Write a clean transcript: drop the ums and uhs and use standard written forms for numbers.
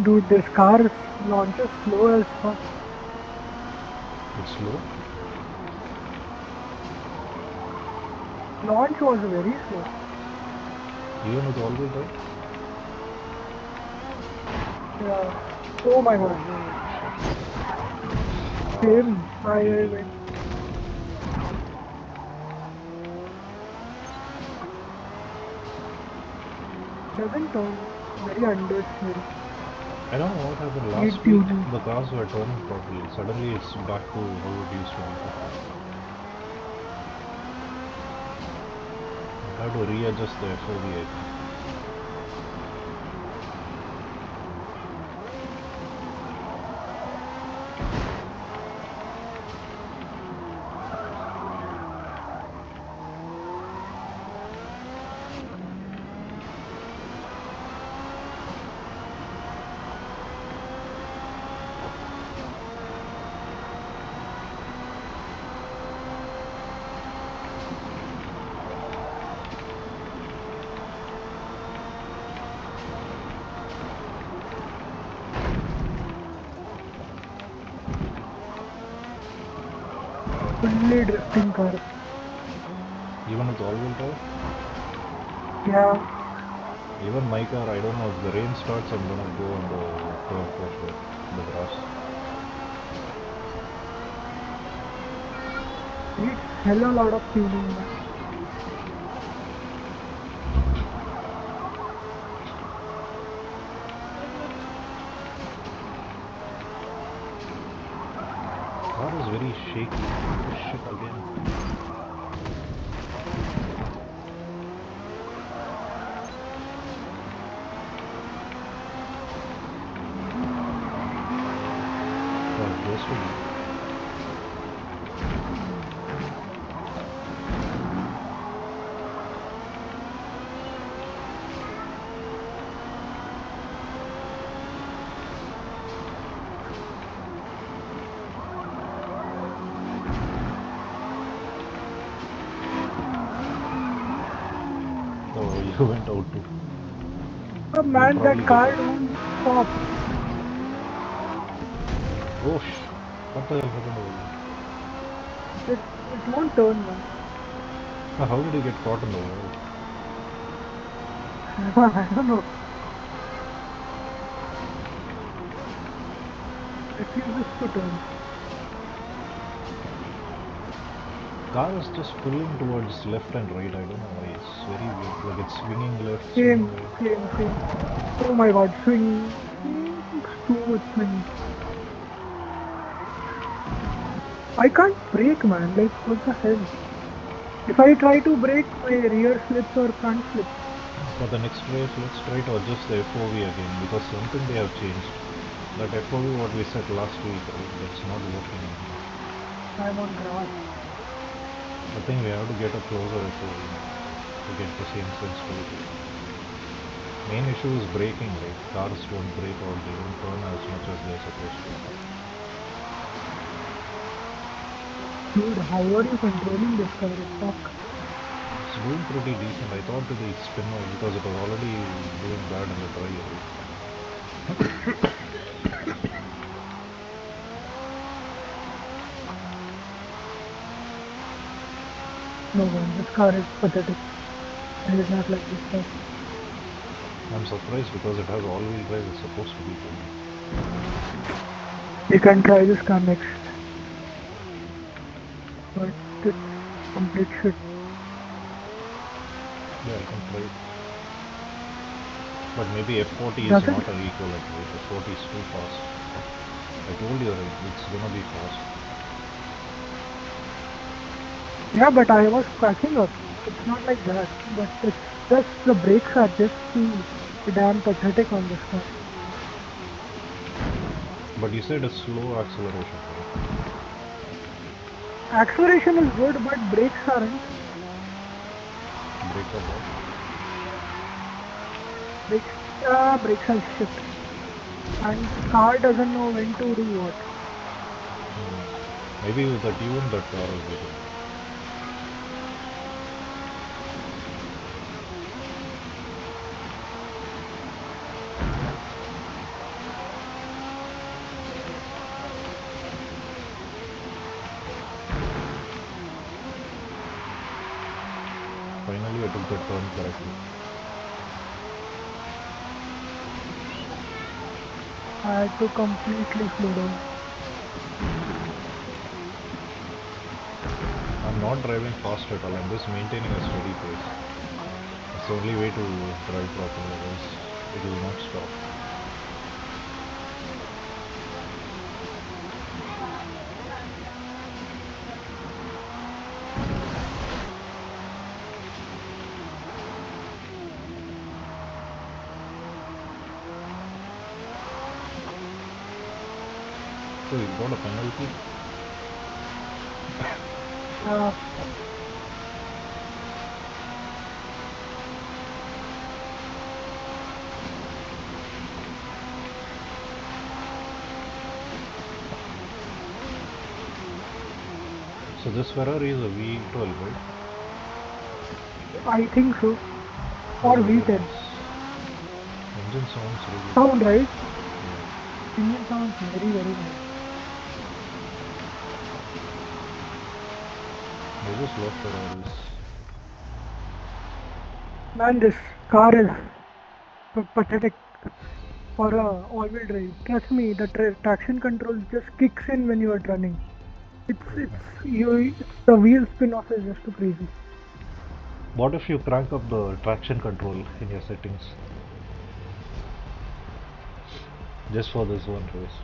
Dude, this car launches slow as fuck. It's slow? Launch was very slow. Even with all-wheel drive? Yeah. Oh my god. Same. I went. Doesn't turn. Very understeer. I don't know what happened last week. The cars were turning properly. Suddenly it's back to how it used to be before. I have to readjust the FOV, I think. Fully drifting car. Even with all-wheel drive? Yeah. Even my car, I don't know, if the rain starts, I'm gonna go on the curb for sure. The grass. Needs hella lot of tuning, man. Car is very shaky. Shit again. Oh, goes to me. Oh, you went out too. Oh man, that car Get don't stop. Oh what the hell happened over there? It won't turn, man. How did he get caught in the wall? I don't know. Refuses to turn. Car is just pulling towards left and right. I don't know why. It's very weird. Like it's swinging left, Same, swinging right. same. Oh my god, swing. Too much swing. I can't brake, man. Like, what the hell? If I try to brake, my rear slips or front slips. For the next race, let's try to adjust the FOV again because something they have changed. That FOV what we set last week, right? That's not working anymore. I'm on grass. I think we have to get a closer FOV to get the same sensitivity. Main issue is braking, right? Cars won't brake or they won't turn as much as they're supposed to. Dude, how are you controlling this car? Fuck. It's doing pretty decent. I thought that it'd spin off because it was already doing bad in the drive, right? No man, this car is pathetic. I did not like this car. I'm surprised because it has all-wheel drive. It's supposed to be good. You can try this car next. But it's complete shit. Yeah, I can try it. But maybe F40 is Doesn't. not an equivalent, right? F40 is too fast. I told you, right? It's gonna be fast. Yeah, but I was cracking up. It's not like that. But it's just the brakes are just too damn pathetic on this car. But you said a slow acceleration, right? Acceleration is good, but brakes aren't. Brake or what? Brakes are shit. and car doesn't know when to do what. Maybe with the tune that car will get it. Finally, I took the turn correctly. I had to completely slow down. I'm not driving fast at all. I'm just maintaining a steady pace. It's the only way to drive properly, otherwise it will not stop. So you got a penalty. Uh, So this Ferrari is a V12, right? I think so. Or Oh, very V10. nice. Engine sounds really good. Sound right? Yeah. Engine sounds very, very nice. I just love Ferraris. Man, this car is pathetic for a all-wheel drive. Trust me, the traction control just kicks in when you are running. The wheel spin off is just too crazy. What if you crank up the traction control in your settings just for this one race?